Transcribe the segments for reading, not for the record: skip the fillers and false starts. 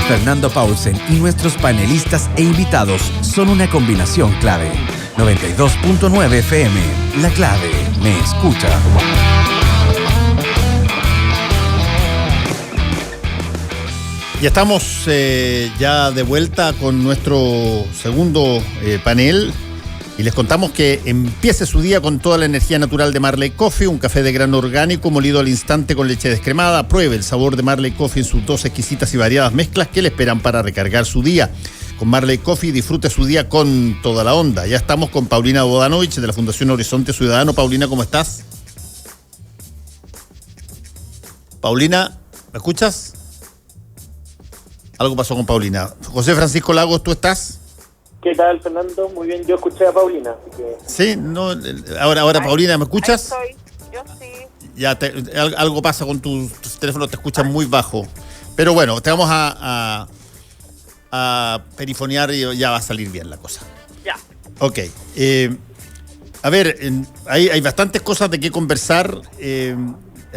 Fernando Paulsen y nuestros panelistas e invitados son una combinación clave. 92.9 FM, La Clave, me escucha. Ya estamos ya de vuelta con nuestro segundo panel y les contamos que empiece su día con toda la energía natural de Marley Coffee, un café de grano orgánico molido al instante con leche descremada. Pruebe el sabor de Marley Coffee en sus dos exquisitas y variadas mezclas que le esperan para recargar su día. Con Marley Coffee disfrute su día con toda la onda. Ya estamos con Paulina Bodanovich de la Fundación Horizonte Ciudadano. Paulina, ¿cómo estás? Paulina, ¿me escuchas? Algo pasó con Paulina. José Francisco Lagos, ¿tú estás? ¿Qué tal, Fernando? Muy bien, yo escuché a Paulina. Así que... Sí, no, ahora Paulina, ¿me escuchas? Ahí estoy, yo sí. Ya, algo pasa con tu teléfono, te escuchas muy bajo. Pero bueno, te vamos a perifonear y ya va a salir bien la cosa. Ya. Ok. A ver, hay bastantes cosas de qué conversar.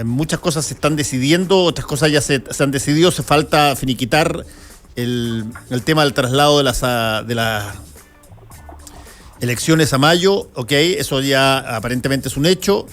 Muchas cosas se están decidiendo, otras cosas ya se han decidido. Se falta finiquitar el tema del traslado de las elecciones a mayo. Ok, eso ya aparentemente es un hecho.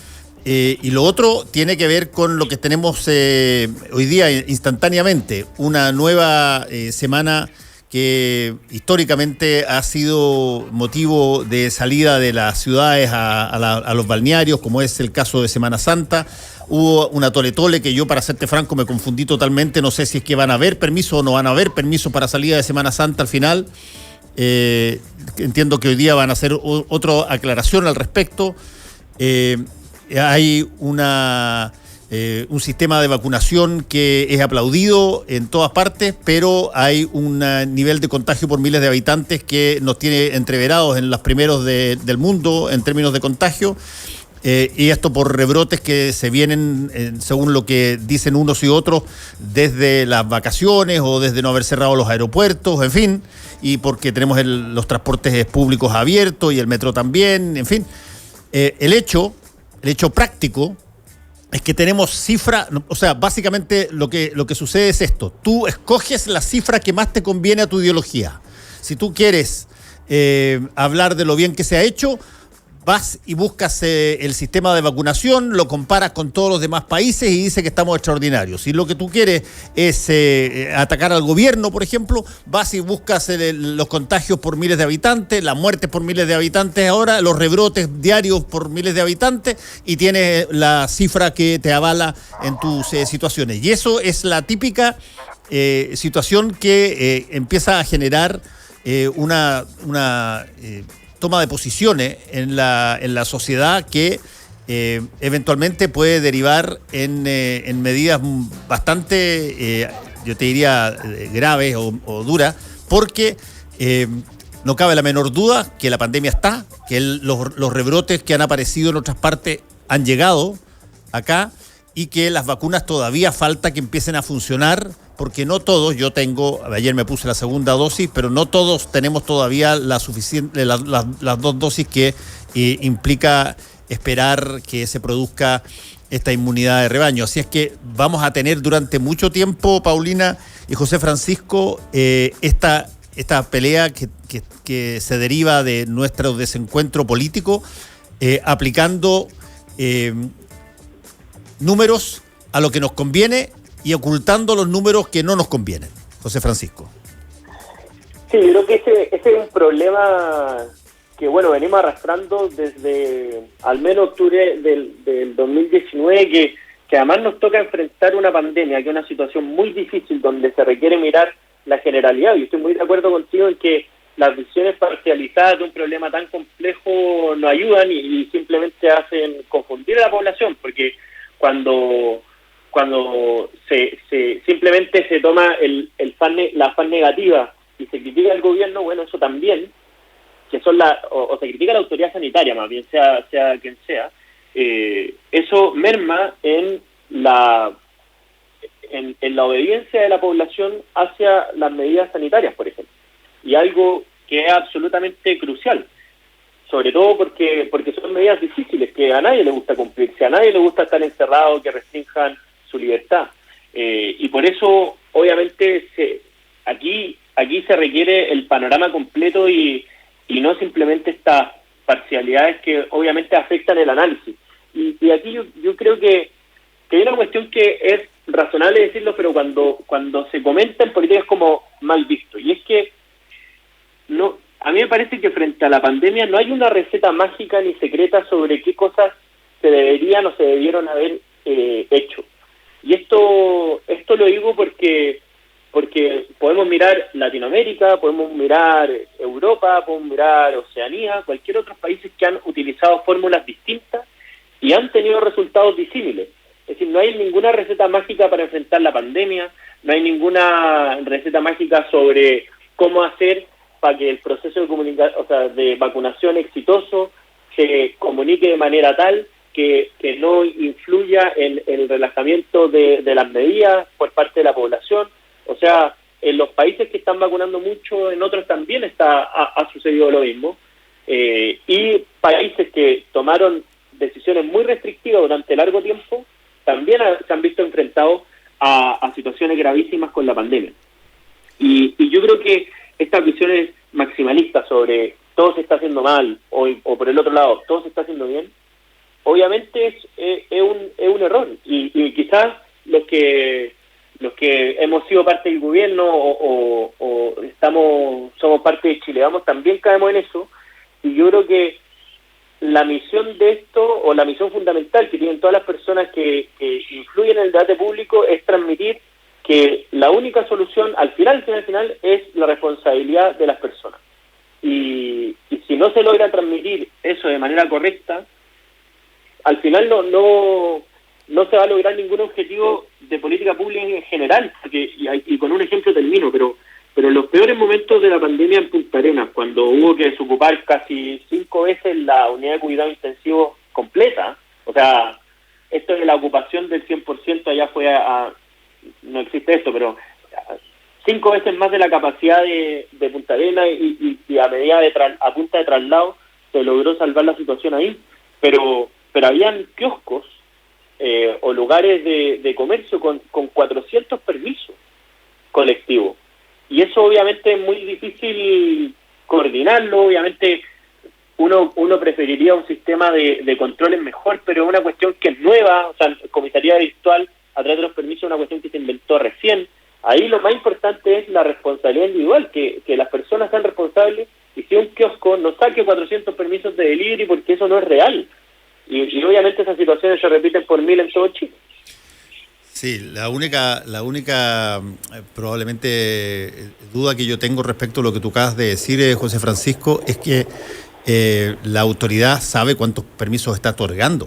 Y lo otro tiene que ver con lo que tenemos hoy día instantáneamente. Una nueva semana que históricamente ha sido motivo de salida de las ciudades a los balnearios, como es el caso de Semana Santa. Hubo una tole-tole que yo, para serte franco, me confundí totalmente. No sé si es que van a haber permiso o no van a haber permiso para salida de Semana Santa al final. Entiendo que hoy día van a hacer otra aclaración al respecto. Hay un sistema de vacunación que es aplaudido en todas partes, pero hay un nivel de contagio por miles de habitantes que nos tiene entreverados en los primeros del mundo en términos de contagio. Y esto por rebrotes que se vienen, según lo que dicen unos y otros, desde las vacaciones o desde no haber cerrado los aeropuertos, en fin, y porque tenemos los transportes públicos abiertos y el metro también, en fin. El hecho práctico es que tenemos cifra, o sea, básicamente lo que sucede es esto: tú escoges la cifra que más te conviene a tu ideología. Si tú quieres hablar de lo bien que se ha hecho, vas y buscas el sistema de vacunación, lo comparas con todos los demás países y dices que estamos extraordinarios. Si lo que tú quieres es atacar al gobierno, por ejemplo, vas y buscas los contagios por miles de habitantes, las muertes por miles de habitantes ahora, los rebrotes diarios por miles de habitantes, y tienes la cifra que te avala en tus situaciones. Y eso es la típica situación que empieza a generar una toma de posiciones en la sociedad que eventualmente puede derivar en medidas bastante, yo te diría, graves o duras, porque no cabe la menor duda que la pandemia está, que los rebrotes que han aparecido en otras partes han llegado acá y que las vacunas todavía falta que empiecen a funcionar, porque no todos, ayer me puse la segunda dosis, pero no todos tenemos todavía las dos dosis que implica esperar que se produzca esta inmunidad de rebaño. Así es que vamos a tener durante mucho tiempo, Paulina y José Francisco, esta pelea que se deriva de nuestro desencuentro político, aplicando números a lo que nos conviene y ocultando los números que no nos convienen. José Francisco. Sí, yo creo que ese es un problema que, bueno, venimos arrastrando desde al menos octubre del 2019, que además nos toca enfrentar una pandemia, que es una situación muy difícil donde se requiere mirar la generalidad. Yo estoy muy de acuerdo contigo en que las visiones parcializadas de un problema tan complejo no ayudan y simplemente hacen confundir a la población, porque cuando se simplemente se toma la faz negativa y se critica al gobierno, bueno, eso también, que son o se critica a la autoridad sanitaria, más bien sea quien sea, eso merma en la obediencia de la población hacia las medidas sanitarias, por ejemplo, y algo que es absolutamente crucial, sobre todo porque son medidas difíciles que a nadie le gusta cumplirse, a nadie le gusta estar encerrado, que restrinjan su libertad, y por eso obviamente aquí se requiere el panorama completo y no simplemente estas parcialidades que obviamente afectan el análisis. Y aquí yo creo que hay una cuestión que es razonable decirlo, pero cuando se comenta en política es como mal visto. Y es que no, a mí me parece que frente a la pandemia no hay una receta mágica ni secreta sobre qué cosas se deberían o se debieron haber hecho. Y esto lo digo porque podemos mirar Latinoamérica, podemos mirar Europa, podemos mirar Oceanía, cualquier otro países que han utilizado fórmulas distintas y han tenido resultados disímiles. Es decir, no hay ninguna receta mágica para enfrentar la pandemia, no hay ninguna receta mágica sobre cómo hacer para que el proceso de vacunación exitoso se comunique de manera tal que no influya en el relajamiento de las medidas por parte de la población. O sea, en los países que están vacunando mucho, en otros también ha sucedido lo mismo. Y países que tomaron decisiones muy restrictivas durante largo tiempo también se han visto enfrentados a situaciones gravísimas con la pandemia. Y yo creo que estas visiones maximalistas sobre todo se está haciendo mal o por el otro lado todo se está haciendo bien, obviamente es un error. Y quizás los que hemos sido parte del gobierno o somos parte de Chile Vamos también caemos en eso. Y yo creo que la misión de esto, o la misión fundamental que tienen todas las personas que influyen en el debate público, es transmitir que la única solución al final es la responsabilidad de las personas. Y si no se logra transmitir eso de manera correcta, al final no se va a lograr ningún objetivo de política pública en general, porque y con un ejemplo termino, pero en los peores momentos de la pandemia en Punta Arenas, cuando hubo que desocupar casi 5 veces la unidad de cuidado intensivo completa, o sea, esto de la ocupación del 100% allá fue no existe esto, pero 5 veces más de la capacidad de Punta Arenas y a medida a punta de traslado se logró salvar la situación ahí, pero habían kioscos o lugares de comercio con 400 permisos colectivos. Y eso obviamente es muy difícil coordinarlo, obviamente uno preferiría un sistema de controles mejor, pero es una cuestión que es nueva, o sea, comisaría virtual a través de los permisos es una cuestión que se inventó recién. Ahí lo más importante es la responsabilidad individual, que las personas sean responsables y si un kiosco no saque 400 permisos de delivery porque eso no es real. Y obviamente esas situaciones se repiten por 1000 en todo Chile. Sí, la única probablemente duda que yo tengo respecto a lo que tú acabas de decir, José Francisco, es que la autoridad sabe cuántos permisos está otorgando.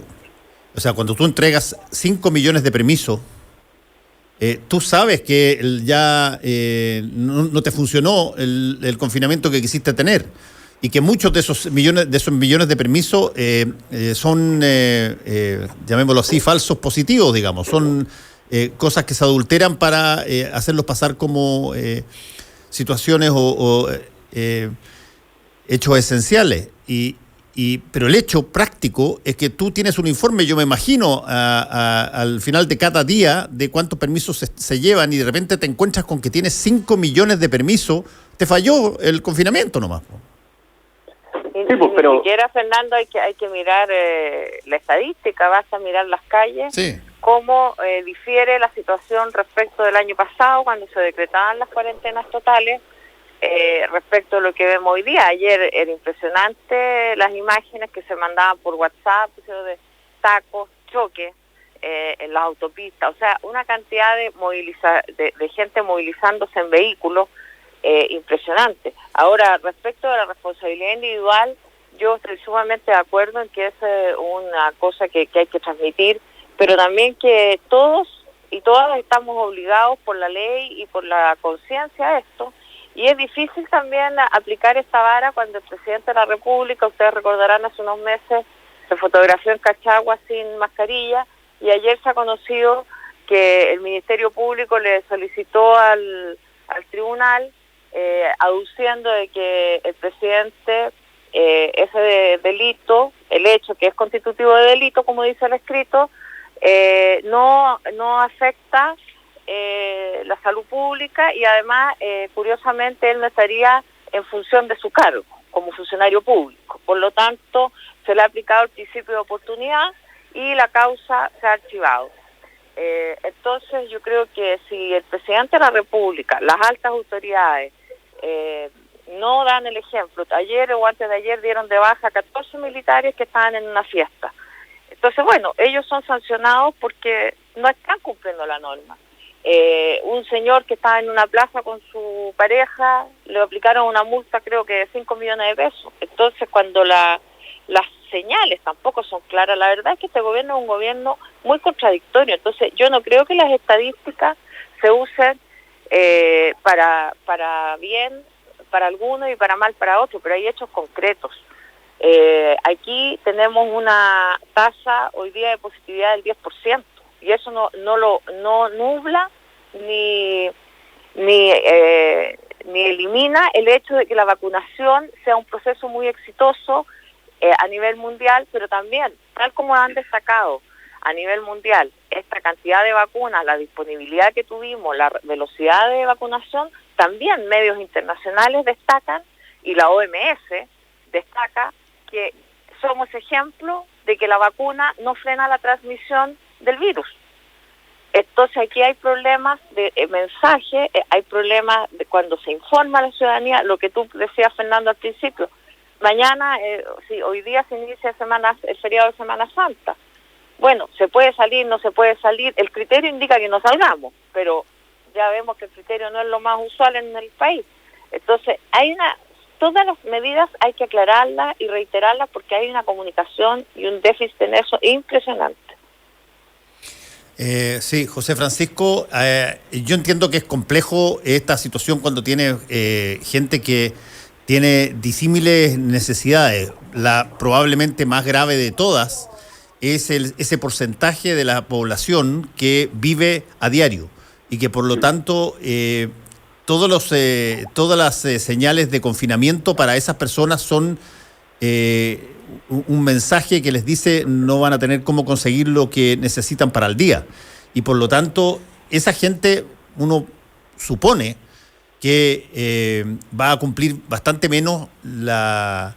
O sea, cuando tú entregas 5 millones de permisos, tú sabes que ya no te funcionó el confinamiento que quisiste tener y que muchos de esos millones de permisos son, llamémoslo así, falsos positivos, digamos, son cosas que se adulteran para hacerlos pasar como situaciones o hechos esenciales. Pero el hecho práctico es que tú tienes un informe, yo me imagino, al final de cada día de cuántos permisos se llevan y de repente te encuentras con que tienes 5 millones de permisos, te falló el confinamiento nomás. Sí, pues, pero ni siquiera, Fernando, hay que mirar la estadística, vas a mirar las calles, sí, cómo difiere la situación respecto del año pasado, cuando se decretaban las cuarentenas totales, respecto a lo que vemos hoy día. Ayer era impresionante las imágenes que se mandaban por WhatsApp de tacos, choques en las autopistas, o sea, una cantidad de gente movilizándose en vehículos impresionante. Ahora, respecto de la responsabilidad individual, yo estoy sumamente de acuerdo en que es una cosa que hay que transmitir, pero también que todos y todas estamos obligados por la ley y por la conciencia a esto. Y es difícil también aplicar esta vara cuando el presidente de la República, ustedes recordarán, hace unos meses se fotografió en Cachagua sin mascarilla, y ayer se ha conocido que el Ministerio Público le solicitó al tribunal, aduciendo de que el presidente, ese delito, el hecho que es constitutivo de delito, como dice el escrito, no afecta la salud pública y además, curiosamente, él no estaría en función de su cargo como funcionario público. Por lo tanto, se le ha aplicado el principio de oportunidad y la causa se ha archivado. Entonces, yo creo que si el presidente de la República, las altas autoridades, no dan el ejemplo, ayer o antes de ayer dieron de baja 14 militares que estaban en una fiesta. Entonces, bueno, ellos son sancionados porque no están cumpliendo la norma. Un señor que estaba en una plaza con su pareja, le aplicaron una multa creo que de 5 millones de pesos. Entonces, cuando las señales tampoco son claras, la verdad es que este gobierno es un gobierno muy contradictorio. Entonces, yo no creo que las estadísticas se usen para bien para algunos y para mal para otros, pero hay hechos concretos. Aquí tenemos una tasa hoy día de positividad del 10%, y eso no nubla ni elimina el hecho de que la vacunación sea un proceso muy exitoso a nivel mundial, pero también, tal como han destacado a nivel mundial, esta cantidad de vacunas, la disponibilidad que tuvimos, la velocidad de vacunación, también medios internacionales destacan, y la OMS destaca que somos ejemplo de que la vacuna no frena la transmisión del virus. Entonces aquí hay problemas de mensaje, hay problemas de cuando se informa a la ciudadanía, lo que tú decías, Fernando, al principio. Mañana, hoy día se inicia el feriado de Semana Santa. Bueno, se puede salir, no se puede salir, el criterio indica que no salgamos, pero ya vemos que el criterio no es lo más usual en el país. Entonces, todas las medidas hay que aclararlas y reiterarlas porque hay una comunicación y un déficit en eso impresionante. Sí, José Francisco, yo entiendo que es complejo esta situación cuando tiene gente que tiene disímiles necesidades. La probablemente más grave de todas es ese porcentaje de la población que vive a diario y que por lo tanto todas las señales de confinamiento para esas personas son un mensaje que les dice no van a tener cómo conseguir lo que necesitan para el día. Y por lo tanto, esa gente, uno supone que va a cumplir bastante menos la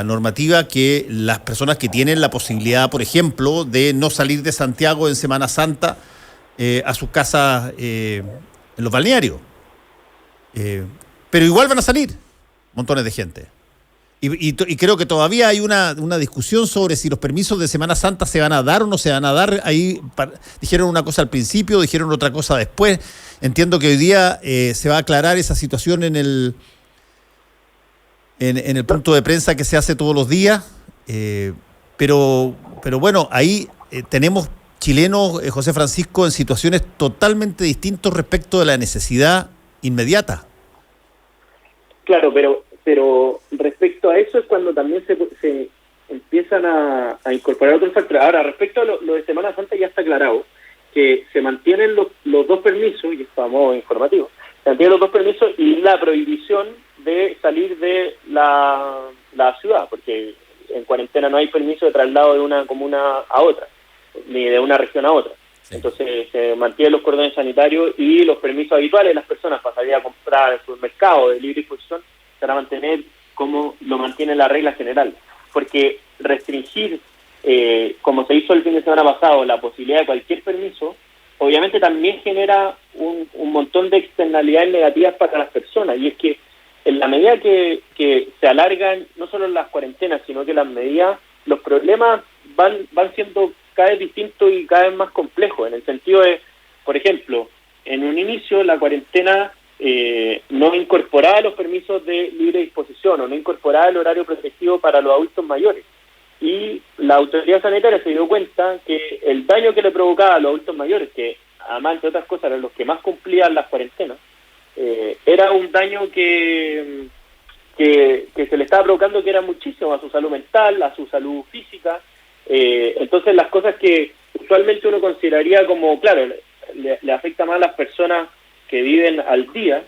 normativa que las personas que tienen la posibilidad, por ejemplo, de no salir de Santiago en Semana Santa a sus casas en los balnearios. Pero igual van a salir montones de gente. Y creo que todavía hay una discusión sobre si los permisos de Semana Santa se van a dar o no se van a dar. Ahí dijeron una cosa al principio, dijeron otra cosa después. Entiendo que hoy día se va a aclarar esa situación en el punto de prensa que se hace todos los días. Pero bueno, ahí tenemos chilenos, José Francisco, en situaciones totalmente distintas respecto de la necesidad inmediata. Claro, pero respecto a eso es cuando también se empiezan a incorporar otros factores. Ahora, respecto a lo de Semana Santa, ya está aclarado que se mantienen los dos permisos, y estamos informativos, se mantienen los dos permisos y la prohibición de salir de la ciudad, porque en cuarentena no hay permiso de traslado de una comuna a otra, ni de una región a otra. Sí. Entonces se mantienen los cordones sanitarios y los permisos habituales de las personas para salir a comprar en el supermercado de libre disposición se van a mantener como lo mantiene la regla general, porque restringir, como se hizo el fin de semana pasado, la posibilidad de cualquier permiso, obviamente también genera un montón de externalidades negativas para las personas, y es que en la medida que se alargan no solo las cuarentenas, sino que las medidas, los problemas van siendo cada vez distintos y cada vez más complejos, en el sentido de, por ejemplo, en un inicio la cuarentena no incorporaba los permisos de libre disposición o no incorporaba el horario protegido para los adultos mayores. Y la autoridad sanitaria se dio cuenta que el daño que le provocaba a los adultos mayores, que además, entre otras cosas, eran los que más cumplían las cuarentenas, era un daño que se le estaba provocando, que era muchísimo a su salud mental, a su salud física. Entonces, las cosas que usualmente uno consideraría como, claro, le afecta más a las personas que viven al día,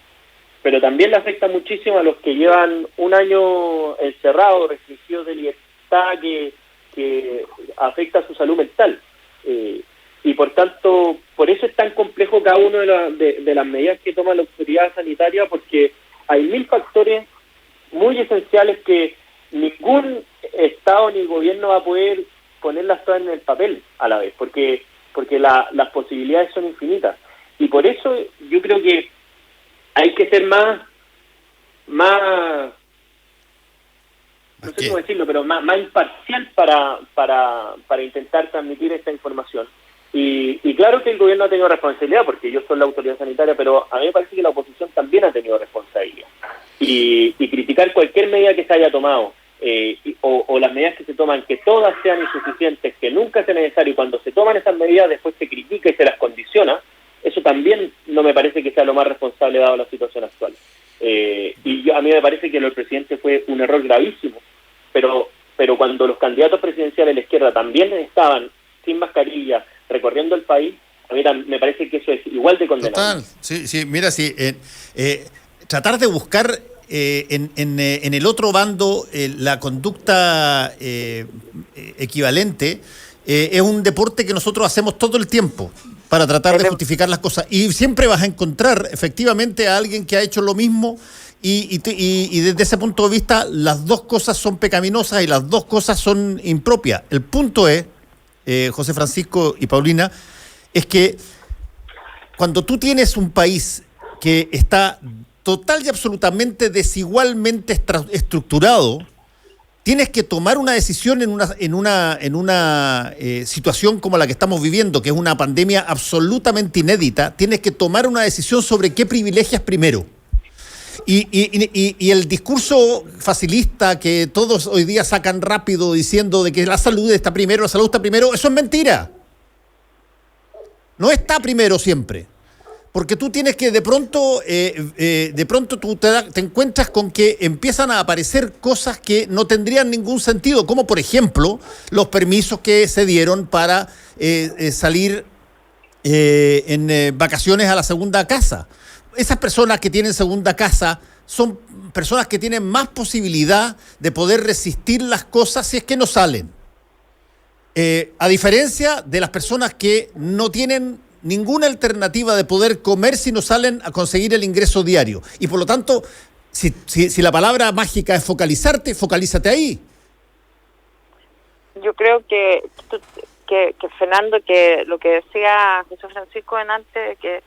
pero también le afecta muchísimo a los que llevan un año encerrados, restringidos de libertad, que afecta a su salud mental. Y por tanto, por eso es tan complejo cada una de las medidas que toma la autoridad sanitaria, porque hay 1000 factores muy esenciales que ningún Estado ni gobierno va a poder ponerlas todas en el papel a la vez, porque las posibilidades son infinitas. Y por eso yo creo que hay que ser más no sé cómo decirlo, pero más imparcial para intentar transmitir esta información. Y claro que el gobierno ha tenido responsabilidad, porque ellos son la autoridad sanitaria, pero a mí me parece que la oposición también ha tenido responsabilidad. Y criticar cualquier medida que se haya tomado, o las medidas que se toman, que todas sean insuficientes, que nunca sea necesario, y cuando se toman esas medidas después se critica y se las condiciona, eso también no me parece que sea lo más responsable dado la situación actual. A mí me parece que lo del presidente fue un error gravísimo, pero cuando los candidatos presidenciales de la izquierda también estaban sin mascarilla, recorriendo el país, a mí me parece que eso es igual de condenable. Total, sí, mira, tratar de buscar en el otro bando la conducta equivalente es un deporte que nosotros hacemos todo el tiempo para tratar de justificar las cosas, y siempre vas a encontrar efectivamente a alguien que ha hecho lo mismo, y desde ese punto de vista las dos cosas son pecaminosas y las dos cosas son impropias. El punto es, José Francisco y Paulina, es que cuando tú tienes un país que está total y absolutamente desigualmente estructurado, tienes que tomar una decisión en una situación como la que estamos viviendo, que es una pandemia absolutamente inédita. Tienes que tomar una decisión sobre qué privilegias primero. Y el discurso facilista que todos hoy día sacan rápido diciendo de que la salud está primero, eso es mentira. No está primero siempre. Porque tú tienes que de pronto tú te encuentras con que empiezan a aparecer cosas que no tendrían ningún sentido, como por ejemplo los permisos que se dieron para salir en vacaciones a la segunda casa. Esas personas que tienen segunda casa son personas que tienen más posibilidad de poder resistir las cosas si es que no salen. A diferencia de las personas que no tienen ninguna alternativa de poder comer si no salen a conseguir el ingreso diario. Y por lo tanto, si la palabra mágica es focalizarte, focalízate ahí. Yo creo que Fernando, que lo que decía José Francisco antes, que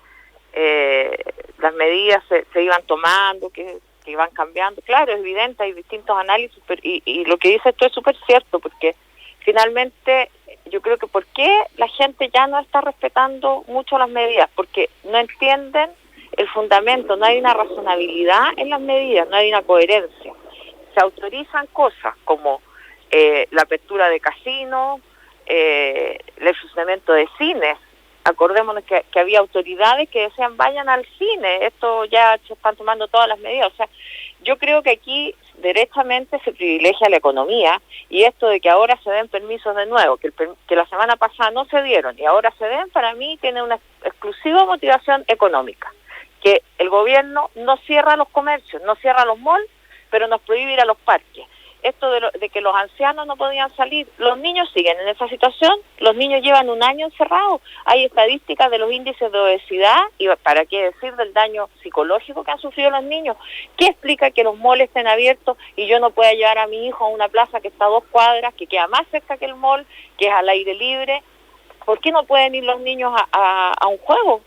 las medidas se iban tomando, que iban cambiando. Claro, es evidente, hay distintos análisis, pero, y lo que dice esto es súper cierto, porque finalmente yo creo que ¿por qué la gente ya no está respetando mucho las medidas? Porque no entienden el fundamento, no hay una razonabilidad en las medidas, no hay una coherencia. Se autorizan cosas como la apertura de casinos, el funcionamiento de cines. Acordémonos que había autoridades que decían vayan al cine, esto ya se están tomando todas las medidas. O sea, yo creo que aquí derechamente se privilegia la economía, y esto de que ahora se den permisos de nuevo, que la semana pasada no se dieron y ahora se den, para mí tiene una exclusiva motivación económica. Que el gobierno no cierra los comercios, no cierra los malls, pero nos prohíbe ir a los parques. Esto de que los ancianos no podían salir, los niños siguen en esa situación, los niños llevan un año encerrados, hay estadísticas de los índices de obesidad, y para qué decir del daño psicológico que han sufrido los niños. ¿Qué explica que los malls estén abiertos y yo no pueda llevar a mi hijo a una plaza que está a 2 cuadras, que queda más cerca que el mall, que es al aire libre? ¿Por qué no pueden ir los niños a un juego?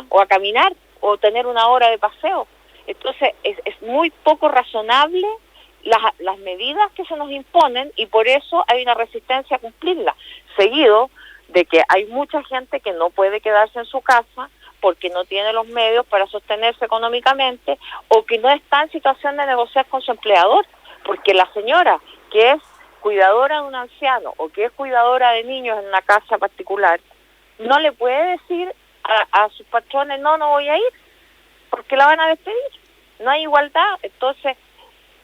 O a caminar, o tener una hora de paseo? Entonces es muy poco razonable las medidas que se nos imponen, y por eso hay una resistencia a cumplirlas, seguido de que hay mucha gente que no puede quedarse en su casa porque no tiene los medios para sostenerse económicamente, o que no está en situación de negociar con su empleador, porque la señora que es cuidadora de un anciano o que es cuidadora de niños en una casa particular no le puede decir a sus patrones no voy a ir, porque la van a despedir. No hay igualdad. Entonces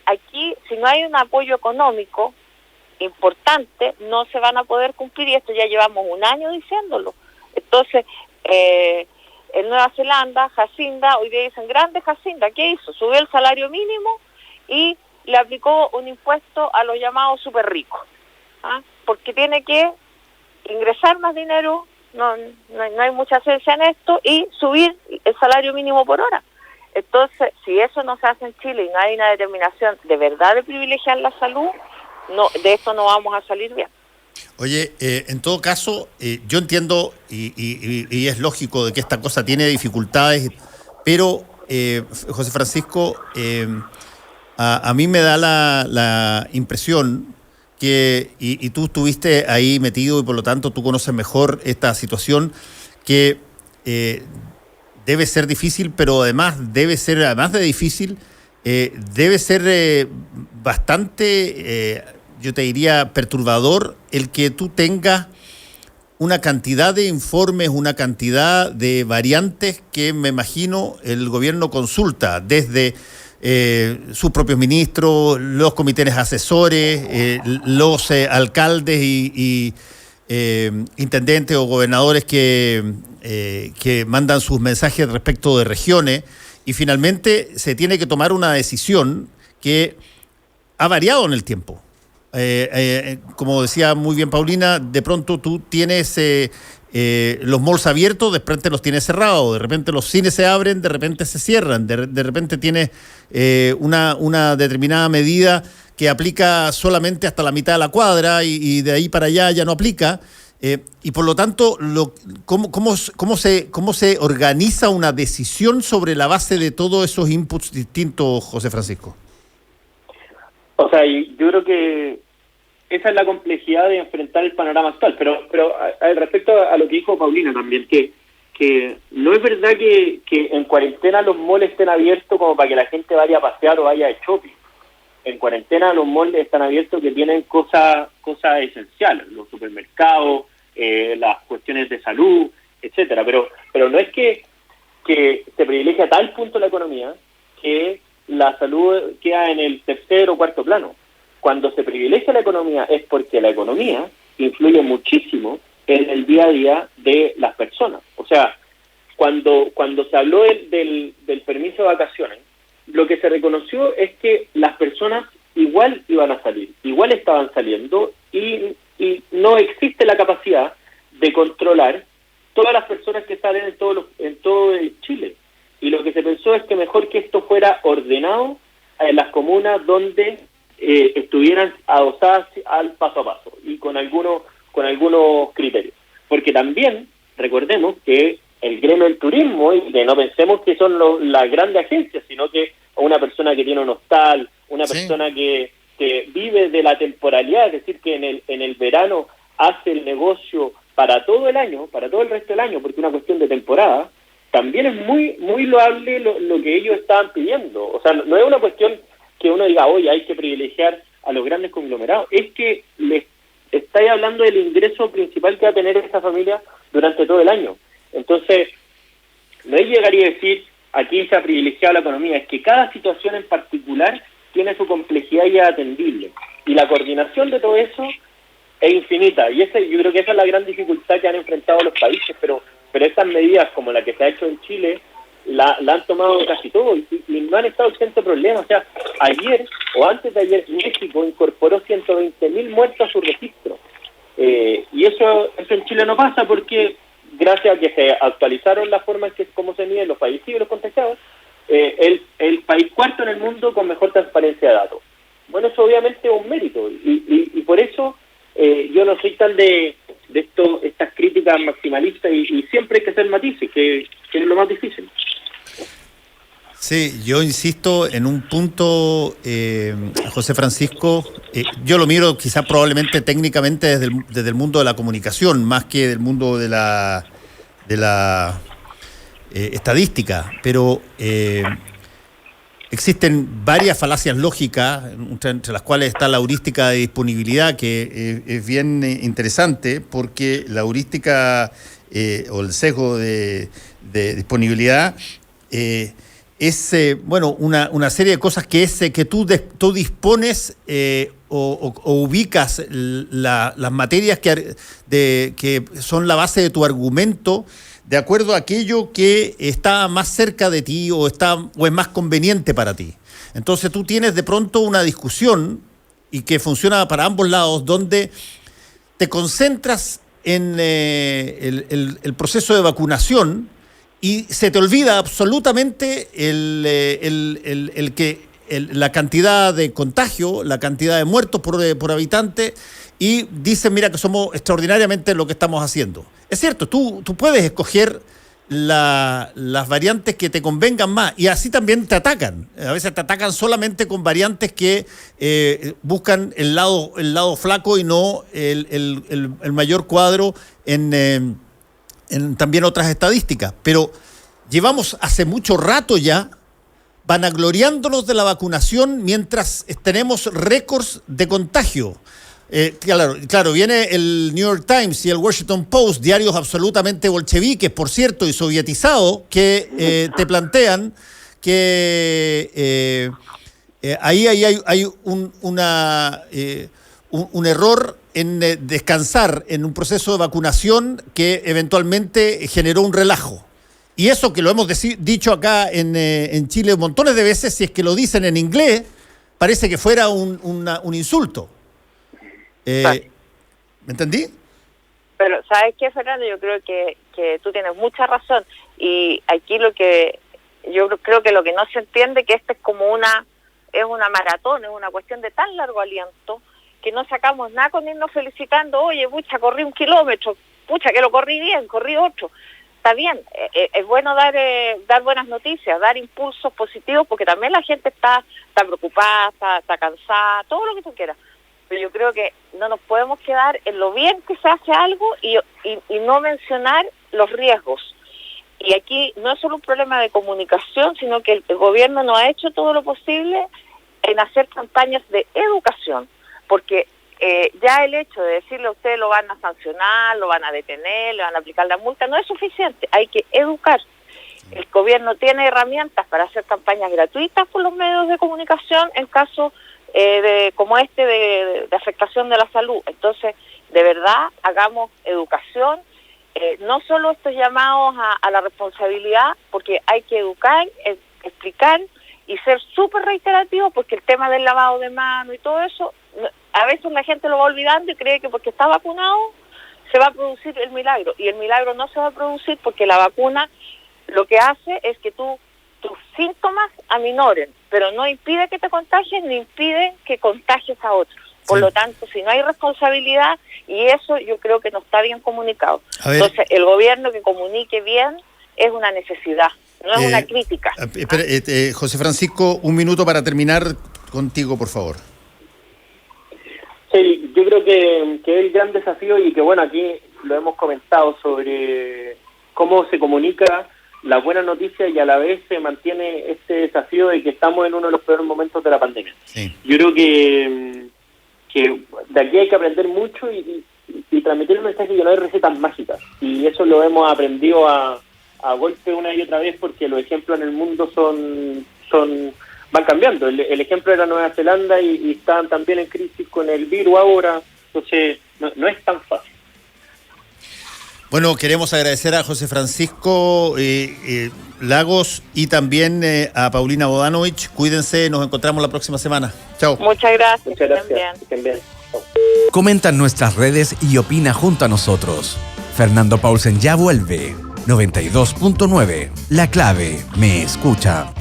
aquí, si no hay un apoyo económico importante, no se van a poder cumplir, y esto ya llevamos un año diciéndolo. Entonces, en Nueva Zelanda, Jacinda, hoy día dicen grande Jacinda, ¿qué hizo? Subió el salario mínimo y le aplicó un impuesto a los llamados súper ricos, porque tiene que ingresar más dinero no hay mucha ciencia en esto, y subir el salario mínimo por hora. Entonces, si eso no se hace en Chile y no hay una determinación de verdad de privilegiar la salud, de esto no vamos a salir bien. Oye, en todo caso, yo entiendo y es lógico de que esta cosa tiene dificultades, pero José Francisco, a mí me da la impresión que, y tú estuviste ahí metido y por lo tanto tú conoces mejor esta situación, que debe ser difícil, pero además de difícil, debe ser bastante, yo te diría, perturbador el que tú tengas una cantidad de informes, una cantidad de variantes que me imagino el gobierno consulta desde sus propios ministros, los comités asesores, los alcaldes y intendentes o gobernadores que mandan sus mensajes respecto de regiones, y finalmente se tiene que tomar una decisión que ha variado en el tiempo. Como decía muy bien Paulina, de pronto tú tienes los malls abiertos, de repente los tienes cerrados, de repente los cines se abren, de repente se cierran, de repente tienes una determinada medida que aplica solamente hasta la mitad de la cuadra y de ahí para allá ya no aplica. Y por lo tanto, ¿cómo se organiza una decisión sobre la base de todos esos inputs distintos, José Francisco? O sea, yo creo que esa es la complejidad de enfrentar el panorama actual, pero respecto a lo que dijo Paulina también, que no es verdad que en cuarentena los malls estén abiertos como para que la gente vaya a pasear o vaya de shopping. En cuarentena los malls están abiertos que tienen cosas esenciales, los supermercados, las cuestiones de salud, etcétera. Pero no es que se privilegia a tal punto la economía que la salud queda en el tercer o cuarto plano. Cuando se privilegia la economía es porque la economía influye muchísimo en el día a día de las personas. O sea, cuando se habló del permiso de vacaciones, lo que se reconoció es que las personas igual iban a salir, igual estaban saliendo, y no existe la capacidad de controlar todas las personas que salen en todo Chile. Y lo que se pensó es que mejor que esto fuera ordenado en las comunas donde estuvieran adosadas al paso a paso y con algunos criterios. Porque también recordemos que el gremio del turismo, y que no pensemos que son las grandes agencias, sino que una persona que tiene un hostal, una persona que vive de la temporalidad, es decir, que en el verano hace el negocio para todo el año, para todo el resto del año, porque es una cuestión de temporada, también es muy muy loable lo que ellos estaban pidiendo. O sea, no es una cuestión que uno diga, oye, hay que privilegiar a los grandes conglomerados, es que les estáis hablando del ingreso principal que va a tener esta familia durante todo el año. Entonces, no es llegar y decir, aquí se ha privilegiado la economía, es que cada situación en particular tiene su complejidad y es atendible. Y la coordinación de todo eso es infinita, y yo creo que esa es la gran dificultad que han enfrentado los países, pero estas medidas como la que se ha hecho en Chile la han tomado casi todo y no han estado exentos de problemas. O sea, ayer o antes de ayer México incorporó 120.000 muertos a su registro, y eso en Chile no pasa porque gracias a que se actualizaron las formas en cómo se miden los fallecidos y los contagiados, el país cuarto en el mundo con mejor transparencia de datos. Bueno, eso obviamente es un mérito y por eso yo no soy tan de estas críticas maximalistas y siempre hay que hacer matices, que es lo más difícil. Sí, yo insisto en un punto, José Francisco, yo lo miro quizás probablemente técnicamente desde el mundo de la comunicación, más que del mundo de la estadística, pero existen varias falacias lógicas, entre las cuales está la heurística de disponibilidad, que es bien interesante, porque la heurística o el sesgo de disponibilidad es una serie de cosas que tú dispones o ubicas las materias que son la base de tu argumento de acuerdo a aquello que está más cerca de ti o es más conveniente para ti. Entonces tú tienes de pronto una discusión y que funciona para ambos lados, donde te concentras en el proceso de vacunación y se te olvida absolutamente la cantidad de contagio, la cantidad de muertos por habitante, y dicen, mira, que somos extraordinariamente lo que estamos haciendo. Es cierto, tú puedes escoger las variantes que te convengan más, y así también te atacan. A veces te atacan solamente con variantes que buscan el lado flaco y no el mayor cuadro en también otras estadísticas. Pero llevamos hace mucho rato ya vanagloriándonos de la vacunación mientras tenemos récords de contagio. Claro, viene el New York Times y el Washington Post, diarios absolutamente bolcheviques, por cierto, y sovietizados, que te plantean que ahí hay un error en descansar en un proceso de vacunación que eventualmente generó un relajo. Y eso que lo hemos dicho acá en Chile montones de veces, si es que lo dicen en inglés, parece que fuera un insulto. ¿Me entendí? Pero, ¿sabes qué, Fernando? Yo creo que tú tienes mucha razón. Y aquí yo creo que lo que no se entiende, que esto es como una maratón, es una cuestión de tan largo aliento, que no sacamos nada con irnos felicitando. Oye, pucha, corrí 1 kilómetro, pucha, que lo corrí bien, corrí 8. Está bien, es bueno dar buenas noticias, dar impulsos positivos, porque también la gente está preocupada, está cansada, todo lo que tú quieras. Pero yo creo que no nos podemos quedar en lo bien que se hace algo y no mencionar los riesgos. Y aquí no es solo un problema de comunicación, sino que el gobierno no ha hecho todo lo posible en hacer campañas de educación, porque ya el hecho de decirle a usted lo van a sancionar, lo van a detener, le van a aplicar la multa, no es suficiente, hay que educar. El gobierno tiene herramientas para hacer campañas gratuitas por los medios de comunicación en caso como de afectación de la salud. Entonces, de verdad, hagamos educación, no solo estos llamados a la responsabilidad, porque hay que educar, explicar y ser súper reiterativo, porque el tema del lavado de manos y todo eso, a veces la gente lo va olvidando y cree que porque está vacunado se va a producir el milagro, y el milagro no se va a producir, porque la vacuna lo que hace es que tus síntomas aminoren, pero no impide que te contagies ni impide que contagies a otros. Por lo tanto, si no hay responsabilidad, y eso yo creo que no está bien comunicado. Entonces, el gobierno que comunique bien es una necesidad, no es una crítica. José Francisco, 1 minuto para terminar contigo, por favor. Sí, yo creo que es el gran desafío, y que bueno, aquí lo hemos comentado sobre cómo se comunica la buena noticia y a la vez se mantiene este desafío de que estamos en uno de los peores momentos de la pandemia. Sí. Yo creo que de aquí hay que aprender mucho y transmitir el mensaje que no hay recetas mágicas, y eso lo hemos aprendido a golpe una y otra vez, porque los ejemplos en el mundo van cambiando. El ejemplo de la Nueva Zelanda y están también en crisis con el virus ahora, entonces no es tan fácil. Bueno, queremos agradecer a José Francisco Lagos y también a Paulina Bodanovich. Cuídense, nos encontramos la próxima semana. Chao. Muchas gracias. Muchas gracias. Estén bien. Comenta en nuestras redes y opina junto a nosotros. Fernando Paulsen ya vuelve. 92.9. La clave me escucha.